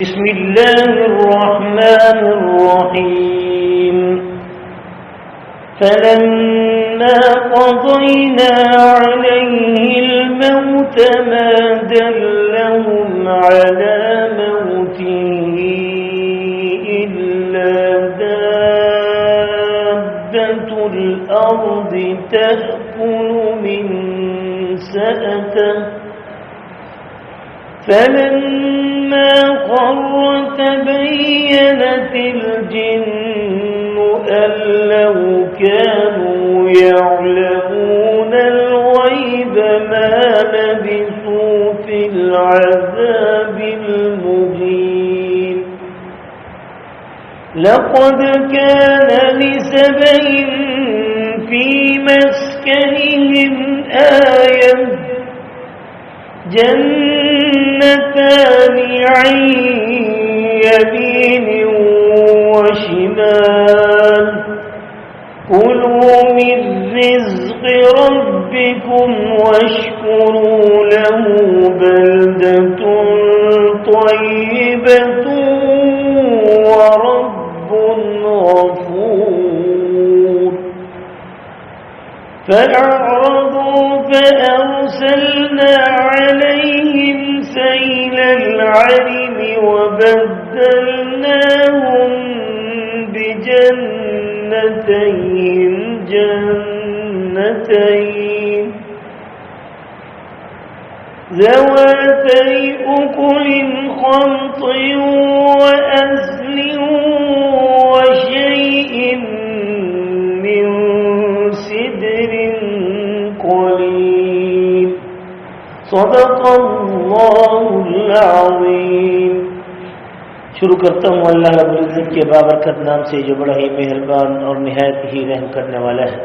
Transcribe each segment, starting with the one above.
بسم الله الرحمن الرحيم فلما قضينا عليه الموت ما دلهم على موته إلا دابة الأرض تأكل من سأته فلما خر تبينت الجن أن لو كانوا يعلمون الغيب ما لبثوا في العذاب المهين لقد كان لسبإ في مسكنهم آية جنتان عن يمين وشمال كلوا من رزق ربكم واشكروا له بلدة طيبة ورب غفور فأعرضوا فأرسلنا عليهم سيل العرم وبدلناهم بجنتين جنتين ذواتي أكل خمط وأثل وشيء من سدر قليل صدق اللہ العظیم۔ شروع کرتا ہوں اللہ رب العزت کے بابرکت نام سے جو بڑا ہی مہربان اور نہایت ہی رحم کرنے والا ہے۔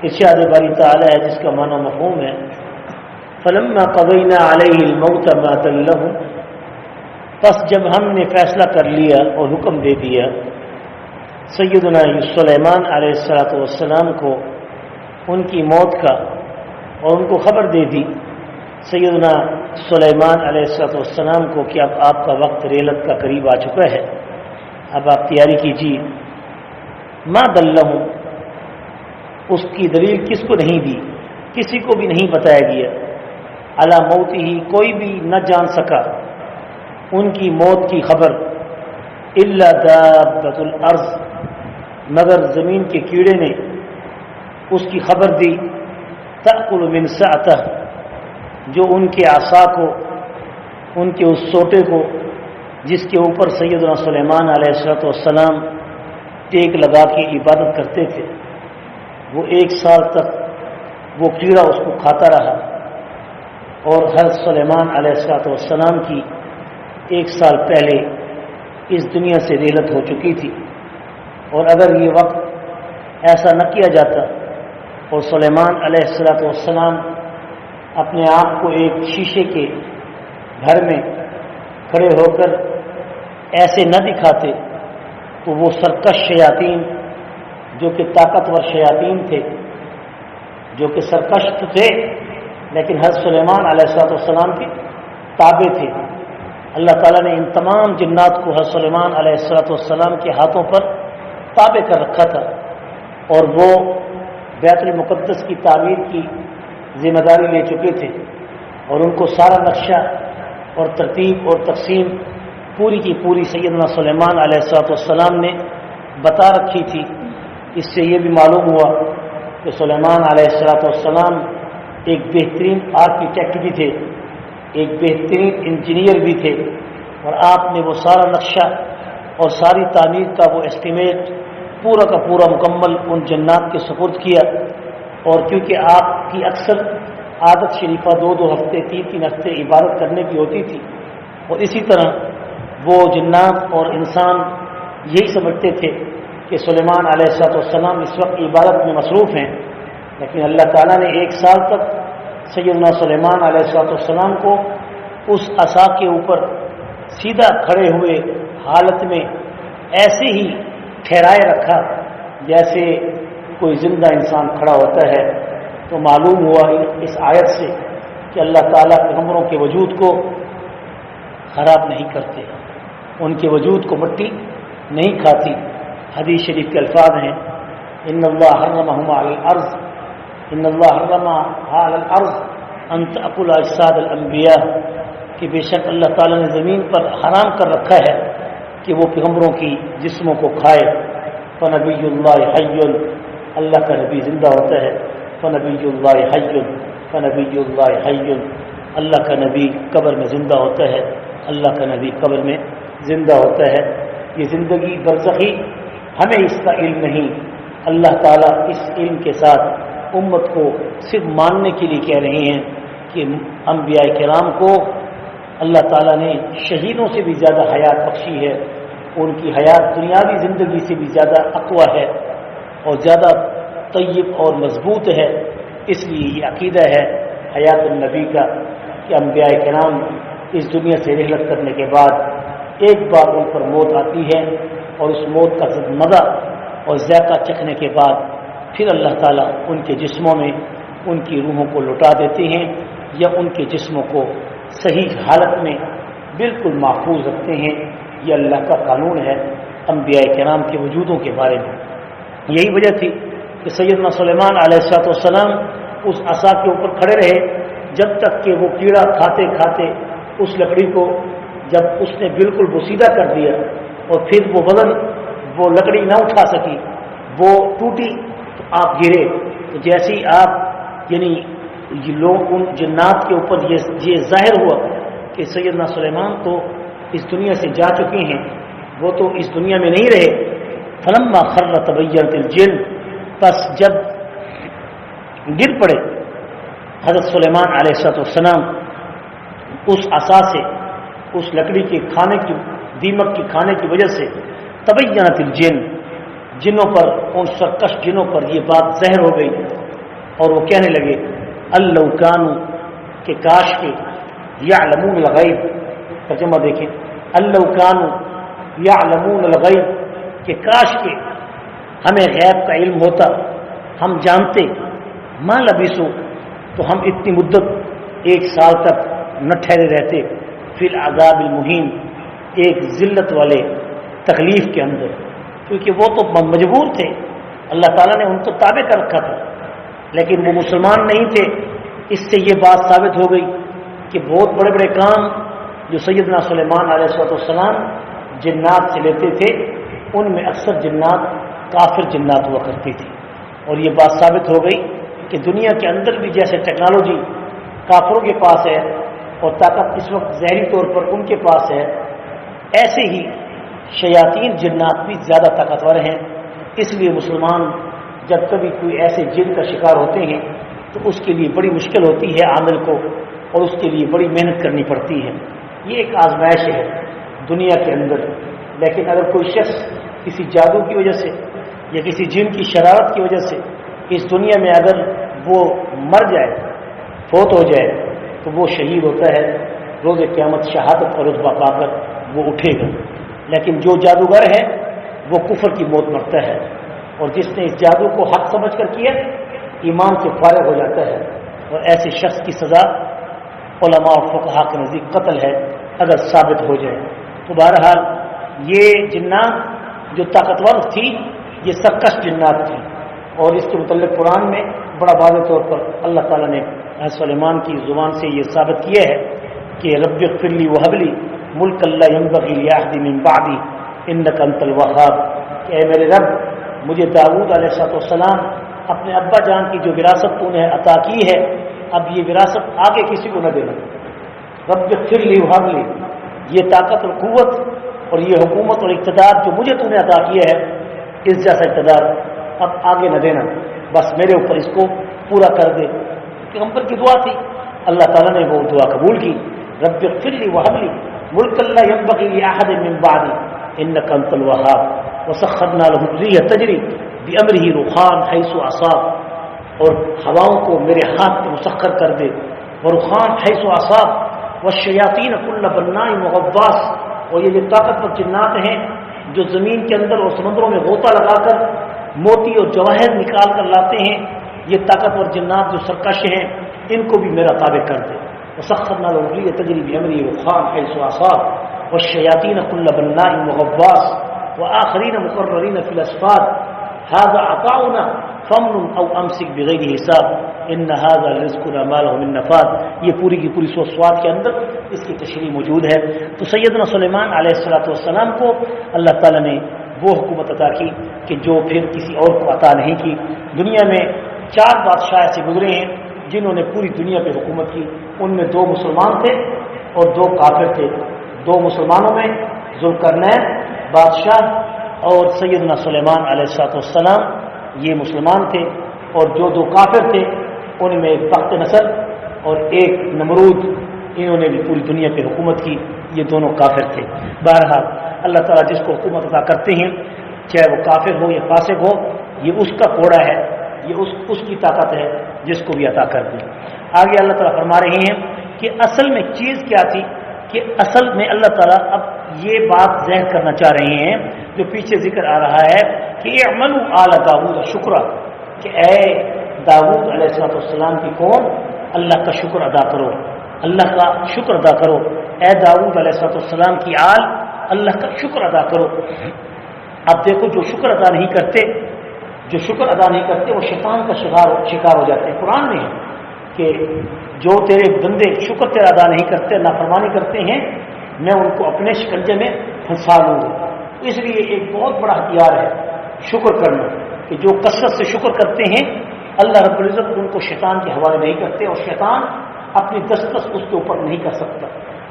ارشاد باری تعالی ہے جس کا معنی مفہوم ہے فلما قضینا علیہ الموت ما دلهم، پس جب ہم نے فیصلہ کر لیا اور حکم دے دیا سیدنا سلیمان علیہ السلام کو ان کی موت کا اور ان کو خبر دے دی سیدنا سلیمان علیہ السلام کو کہ اب آپ کا وقت ریلت کا قریب آ چکا ہے، اب آپ تیاری کیجیے۔ ما دلہم، اس کی دلیل کس کو نہیں دی، کسی کو بھی نہیں بتایا گیا۔ علی موت ہی، کوئی بھی نہ جان سکا ان کی موت کی خبر، الا دابۃ الارض، مگر زمین کے کیڑے نے اس کی خبر دی، تأکل من سعتہ، جو ان کے عصا کو، ان کے اس سوٹے کو جس کے اوپر سیدنا سلیمان علیہ السلام ٹیک لگا کے عبادت کرتے تھے، وہ 1 سال تک وہ کیڑا اس کو کھاتا رہا، اور حضرت سلیمان علیہ السلام کی 1 سال پہلے اس دنیا سے رحلت ہو چکی تھی، اور اگر یہ وقت ایسا نہ کیا جاتا اور سلیمان علیہ السلام اپنے آپ کو ایک شیشے کے گھر میں کھڑے ہو کر ایسے نہ دکھاتے تو وہ سرکش شیاطین جو کہ طاقتور شیاطین تھے، جو کہ سرکش تو تھے لیکن حضرت سلیمان علیہ السلام کے تابع تھے، اللہ تعالیٰ نے ان تمام جنات کو حضرت سلیمان علیہ السلام کے ہاتھوں پر تابع کر رکھا تھا، اور وہ بیت المقدس کی تعمیر کی ذمہ داری لے چکے تھے، اور ان کو سارا نقشہ اور ترتیب اور تقسیم پوری کی پوری سیدنا سلیمان علیہ السلام نے بتا رکھی تھی۔ اس سے یہ بھی معلوم ہوا کہ سلیمان علیہ السلام ایک بہترین آرکیٹیکٹ بھی تھے، ایک بہترین انجینئر بھی تھے، اور آپ نے وہ سارا نقشہ اور ساری تعمیر کا وہ اسٹیمیٹ پورا کا پورا مکمل ان جنات کے سپرد کیا۔ اور کیونکہ آپ کی اکثر عادت شریفہ 2 ہفتے 3 ہفتے عبادت کرنے کی ہوتی تھی، اور اسی طرح وہ جنات اور انسان یہی سمجھتے تھے کہ سلیمان علیہ السلام اس وقت عبادت میں مصروف ہیں، لیکن اللہ تعالیٰ نے 1 سال تک سیدنا سلیمان علیہ السلام کو اس عصا کے اوپر سیدھا کھڑے ہوئے حالت میں ایسے ہی ٹھہرائے رکھا جیسے کوئی زندہ انسان کھڑا ہوتا ہے۔ تو معلوم ہوا اس آیت سے کہ اللہ تعالیٰ پیغمبروں کے وجود کو خراب نہیں کرتے، ان کے وجود کو مٹی نہیں کھاتی۔ حدیث شریف کے الفاظ ہیں ان اللہ حرمہما علی الارض، ان اللہ حرمہا علی الارض ان تأکل اجساد الانبیاء، کہ بے شک اللہ تعالیٰ نے زمین پر حرام کر رکھا ہے کہ وہ پیغمبروں کی جسموں کو کھائے۔ فنبی اللہ حی، اللہ کا نبی زندہ ہوتا ہے۔ فنبی اللہ حی، فنبی اللہ حی، اللہ کا نبی قبر میں زندہ ہوتا ہے، اللہ کا نبی قبر میں زندہ ہوتا ہے۔ یہ زندگی برزخی ہمیں اس کا علم نہیں، اللہ تعالیٰ اس علم کے ساتھ امت کو صرف ماننے کے لیے کہہ رہے ہیں کہ انبیاء کرام کو اللہ تعالیٰ نے شہیدوں سے بھی زیادہ حیات بخشی ہے، ان کی حیات دنیاوی زندگی سے بھی زیادہ اقوی ہے اور زیادہ طیب اور مضبوط ہے۔ اس لیے یہ عقیدہ ہے حیات النبی کا کہ انبیاء کرام اس دنیا سے رحلت کرنے کے بعد ایک بار ان پر موت آتی ہے، اور اس موت کا مزہ اور ذائقہ چکھنے کے بعد پھر اللہ تعالیٰ ان کے جسموں میں ان کی روحوں کو لوٹا دیتے ہیں، یا ان کے جسموں کو صحیح حالت میں بالکل محفوظ رکھتے ہیں۔ یہ اللہ کا قانون ہے انبیاء کرام کے وجودوں کے بارے میں۔ یہی وجہ تھی کہ سیدنا سلیمان علیہ السلام اس عصا کے اوپر کھڑے رہے جب تک کہ وہ کیڑا کھاتے کھاتے اس لکڑی کو جب اس نے بالکل بوسیدہ کر دیا اور پھر وہ وزن وہ لکڑی نہ اٹھا سکی، وہ ٹوٹی تو آپ گرے۔ تو جیسے ہی آپ یعنی یہ لوگ ان جنات کے اوپر یہ ظاہر ہوا کہ سیدنا سلیمان تو اس دنیا سے جا چکے ہیں، وہ تو اس دنیا میں نہیں رہے۔ فلما خر تبینت الجن، پس جب گر پڑے حضرت سلیمان علیہ السلام اس عصا سے، اس لکڑی کے کھانے کی دیمک کی کھانے کی وجہ سے، تبینت الجن، جنوں پر، ان سرکش جنوں پر یہ بات ظاہر ہو گئی، اور وہ کہنے لگے اللو کانوا، کہ کاش کے یعلمون الغیب، ترجمہ دیکھیں، اللو کانوا یعلمون الغیب، کہ کاش کے ہمیں غیب کا علم ہوتا، ہم جانتے، ما لبثوا، تو ہم اتنی مدت 1 سال تک نہ ٹھہرے رہتے، فی العذاب المہین، ایک ذلت والے تکلیف کے اندر، کیونکہ وہ تو مجبور تھے، اللہ تعالیٰ نے ان کو تابع کر رکھا تھا، لیکن وہ مسلمان نہیں تھے۔ اس سے یہ بات ثابت ہو گئی کہ بہت بڑے بڑے کام جو سیدنا سلیمان علیہ السلام جنات سے لیتے تھے، ان میں اکثر جنات کافر جنات ہوا کرتی تھی، اور یہ بات ثابت ہو گئی کہ دنیا کے اندر بھی جیسے ٹیکنالوجی کافروں کے پاس ہے اور طاقت اس وقت ظاہری طور پر ان کے پاس ہے، ایسے ہی شیاطین جنات بھی زیادہ طاقتور ہیں۔ اس لیے مسلمان جب کبھی کوئی ایسے جن کا شکار ہوتے ہیں تو اس کے لیے بڑی مشکل ہوتی ہے عامل کو، اور اس کے لیے بڑی محنت کرنی پڑتی ہے۔ یہ ایک آزمائش ہے دنیا کے اندر، لیکن اگر کوئی شخص کسی جادو کی وجہ سے یا کسی جن کی شرارت کی وجہ سے اس دنیا میں اگر وہ مر جائے، فوت ہو جائے، تو وہ شہید ہوتا ہے، روز قیامت شہادت کا رتبہ پا کر وہ اٹھے گا۔ لیکن جو جادوگر ہے وہ کفر کی موت مرتا ہے، اور جس نے اس جادو کو حق سمجھ کر کیا ایمان سے فارغ ہو جاتا ہے، اور ایسے شخص کی سزا علماء اور فقہا کے نزدیک قتل ہے اگر ثابت ہو جائے۔ تو بہرحال یہ جنات جو طاقتور تھی یہ سرکش جنات تھی، اور اس کے متعلق قرآن میں بڑا واضح طور پر اللہ تعالیٰ نے سلیمان کی زبان سے یہ ثابت کیا ہے کہ رب اغفر لی وہب لی ملک لا ينبغی لأحد من بعدی انک انت الوہاب، کہ اے میرے رب مجھے داؤد علیہ السلام اپنے ابا جان کی جو وراثت تو نے عطا کی ہے، اب یہ وراثت آگے کسی کو نہ دینا۔ رب اغفر لی وہب لی، یہ طاقت اور قوت اور یہ حکومت اور اقتدار جو مجھے تو نے عطا کیا ہے، اس جیسا اقتدار اب آگے نہ دینا، بس میرے اوپر اس کو پورا کر دے۔ پیغمبر کی دعا تھی، اللہ تعالیٰ نے وہ دعا قبول کی، رب اغفر لی وہب لی ملک لا ينبغی لأحد من بعدی انک انت الوہاب وسخرنا له الريح تجری بأمرہ رخان حیث اصاب، اور ہواؤں کو میرے ہاتھ میں مسخر کر دے، ورخان حیث اصاب والشیاطین کل بناء وغواص، اور یہ جو طاقتور جنات ہیں جو زمین کے اندر اور سمندروں میں غوطہ لگا کر موتی اور جواہر نکال کر لاتے ہیں، یہ طاقتور جنات جو سرکش ہیں ان کو بھی میرا تابع کر دے۔ وسخرنا له الريح تجري بأمره رخاء حيث أصاب والشياطين كل بناء وغواص وآخرين مقررين في الأصفاد هذا عطاؤنا فمن أو أمسك بغير حساب ان هذا رزقنا ما له من نفاد. یہ پوری کی پوری سورۃ صاد کے اندر اس کی تشریح موجود ہے. تو سیدنا سلیمان علیہ السلام کو اللہ تعالیٰ نے وہ حکومت عطا کی کہ جو پھر کسی اور کو عطا نہیں کی. دنیا میں 4 بادشاہ ایسے گزرے ہیں جنہوں نے پوری دنیا پہ حکومت کی. ان میں 2 مسلمان تھے اور 2 کافر تھے. 2 مسلمانوں میں ذوالقرنین بادشاہ اور سیدنا سلیمان علیہ السلام یہ مسلمان تھے، اور جو 2 کافر تھے ان میں ایک بخت نصر اور ایک نمرود، انہوں نے بھی پوری دنیا پہ حکومت کی. یہ دونوں کافر تھے. بہرحال اللہ تعالیٰ جس کو حکومت عطا کرتے ہیں چاہے وہ کافر ہو یا فاسق ہو، یہ اس کا کوڑا ہے، یہ اس کی طاقت ہے جس کو بھی عطا کر دیں. آگے اللہ تعالیٰ فرما رہے ہیں کہ اصل میں چیز کیا تھی، کہ اصل میں اللہ تعالیٰ اب یہ بات ظاہر کرنا چاہ رہے ہیں جو پیچھے ذکر آ رہا ہے کہ اعملوا آل داؤد شکرا، کہ اے داؤد علیہ السلام کی قوم اللہ کا شکر ادا کرو، اللہ کا شکر ادا کرو. اے داؤد علیہ السلام کی آل اللہ کا شکر ادا کرو. اب دیکھو جو شکر ادا نہیں کرتے وہ شیطان کا شکار ہو جاتے ہیں. قرآن میں ہے کہ جو تیرے بندے شکر تیرا ادا نہیں کرتے، نافرمانی کرتے ہیں، میں ان کو اپنے شکنجے میں پھنسا لوں گا. اس لیے ایک بہت بڑا ہتھیار ہے شکر کرنا، کہ جو کثرت سے شکر کرتے ہیں اللہ رب العزت ان کو شیطان کے حوالے نہیں کرتے، اور شیطان اپنی دسترس اس کے اوپر نہیں کر سکتا.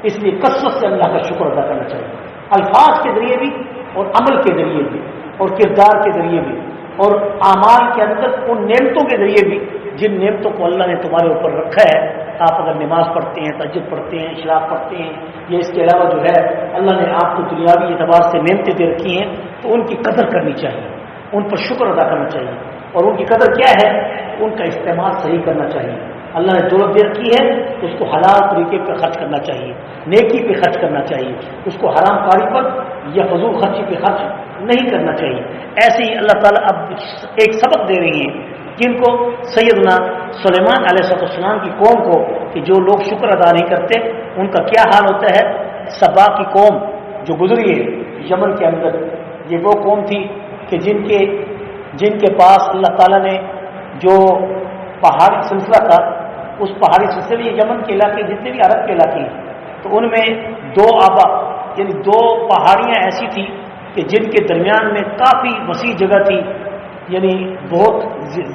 اس لیے کثرت سے اللہ کا شکر ادا کرنا چاہیے، الفاظ کے ذریعے بھی اور عمل کے ذریعے بھی اور کردار کے ذریعے بھی اور اعمال کے اندر ان نعمتوں کے ذریعے بھی جن نعمتوں کو اللہ نے تمہارے اوپر رکھا ہے. آپ اگر نماز پڑھتے ہیں، تہجد پڑھتے ہیں، اشراق پڑھتے ہیں، یہ اس کے علاوہ جو ہے اللہ نے آپ کو دنیاوی اعتبار سے نعمتیں دے رکھی ہیں، تو ان کی قدر کرنی چاہیے، ان پر شکر ادا کرنا چاہیے. اور ان کی قدر کیا ہے؟ ان کا استعمال صحیح کرنا چاہیے. اللہ نے دولت دے رکھی ہے تو اس کو حلال طریقے پہ خرچ کرنا چاہیے، نیکی پہ خرچ کرنا چاہیے، اس کو حرام کاری پر یا فضول خرچی پہ خرچ نہیں کرنا چاہیے. ایسے ہی اللہ تعالیٰ اب ایک سبق دے رہے ہیں جن کو سیدنا سلیمان علیہ السلام کی قوم کو، کہ جو لوگ شکر ادا نہیں کرتے ان کا کیا حال ہوتا ہے. سبا کی قوم جو گزری ہے یمن کے اندر، یہ وہ قوم تھی کہ جن کے پاس اللہ تعالیٰ نے جو پہاڑی سلسلہ تھا، اس پہاڑی سلسلے میں یمن کے علاقے جتنے بھی عرب کے علاقے ہیں، تو ان میں 2 آبا یعنی 2 پہاڑیاں ایسی تھی کہ جن کے درمیان میں کافی وسیع جگہ تھی، یعنی بہت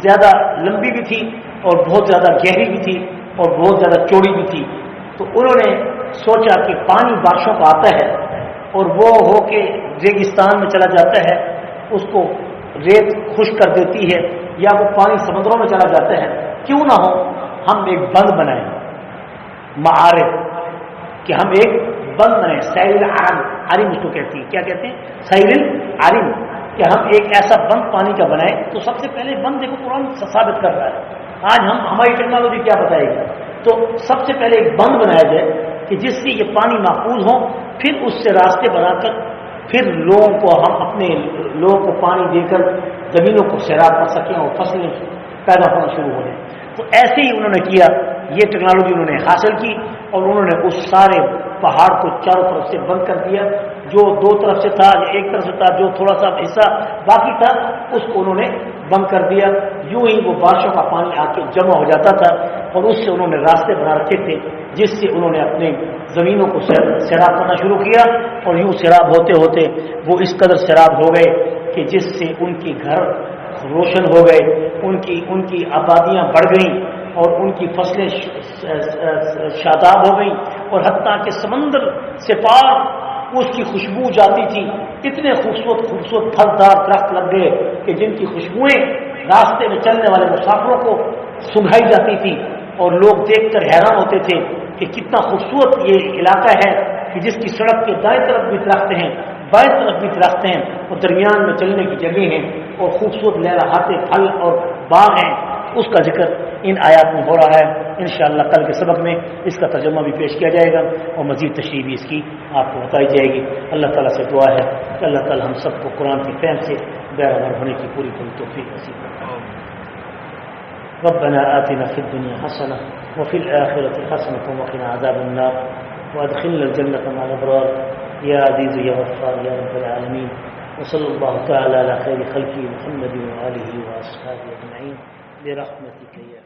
زیادہ لمبی بھی تھی اور بہت زیادہ گہری بھی تھی اور بہت زیادہ چوڑی بھی تھی. تو انہوں نے سوچا کہ پانی بارشوں کا آتا ہے اور وہ ہو کے ریگستان میں چلا جاتا ہے، اس کو ریت خشک کر دیتی ہے، یا وہ پانی سمندروں میں چلا جاتا ہے، کیوں نہ ہو ہم ایک بند بنائیں، معارف، کہ ہم ایک بند بنائیں. سیل عارم اس کو کہتی ہے، کیا کہتے ہیں؟ سیل عارم، کہ ہم ایک ایسا بند پانی کا بنائیں. تو سب سے پہلے بند دیکھو قرآن ثابت کر رہا ہے. آج ہماری ٹیکنالوجی کیا بتائے گی؟ تو سب سے پہلے ایک بند بنایا جائے کہ جس سے یہ پانی محفوظ ہو، پھر اس سے راستے بنا کر پھر لوگوں کو ہم اپنے لوگوں کو پانی دے کر زمینوں کو سیراب کر سکیں اور فصلیں پیدا ہونا شروع ہو جائیں. تو ایسے ہی انہوں نے کیا، یہ ٹیکنالوجی انہوں نے حاصل کی اور انہوں نے اس سارے پہاڑ کو چاروں طرف سے بند کر دیا. جو 2 طرف سے تھا یا ایک طرف سے تھا، جو تھوڑا سا حصہ باقی تھا اس کو انہوں نے بند کر دیا. یوں ہی وہ بارشوں کا پانی آ کے جمع ہو جاتا تھا اور اس سے انہوں نے راستے بنا رکھے تھے جس سے انہوں نے اپنے زمینوں کو سیراب کرنا شروع کیا. اور یوں سیراب ہوتے ہوتے وہ اس قدر سیراب ہو گئے کہ جس سے ان کے گھر روشن ہو گئے، ان کی آبادیاں بڑھ گئیں اور ان کی فصلیں شاداب ہو گئیں، اور حتیٰ کہ سمندر سے پار اس کی خوشبو جاتی تھی. اتنے خوبصورت پھلدار درخت لگ گئے کہ جن کی خوشبوئیں راستے میں چلنے والے مسافروں کو سنگھائی جاتی تھی اور لوگ دیکھ کر حیران ہوتے تھے کہ کتنا خوبصورت یہ علاقہ ہے کہ جس کی سڑک کے دائیں طرف بھی درخت ہیں، بائیں طرف بھی درخت ہیں اور درمیان میں چلنے کی جگہ ہیں اور خوبصورت لہراتے پھل اور باغ ہیں. اس کا ذکر ان آیات میں ہو رہا ہے. انشاءاللہ کل کے سبق میں اس کا ترجمہ بھی پیش کیا جائے گا اور مزید تشریح بھی اس کی آپ کو بتائی جائے گی. اللہ تعالیٰ سے دعا ہے کہ اللہ تعالیٰ ہم سب کو قرآن کی فہم سے بیرغور ہونے کی پوری توفیق نصیب فرمائے. ربنا آتنا فی الدنیا حسنہ وفي الآخرة حسنة وقنا عذاب النار وأدخلنا الجنة مع الأبرار يا عزيز يا غفار يا رب العالمين. وصلى الله تعالى على خير خلقه محمد وآله وأصحابه أجمعين برحمتك يا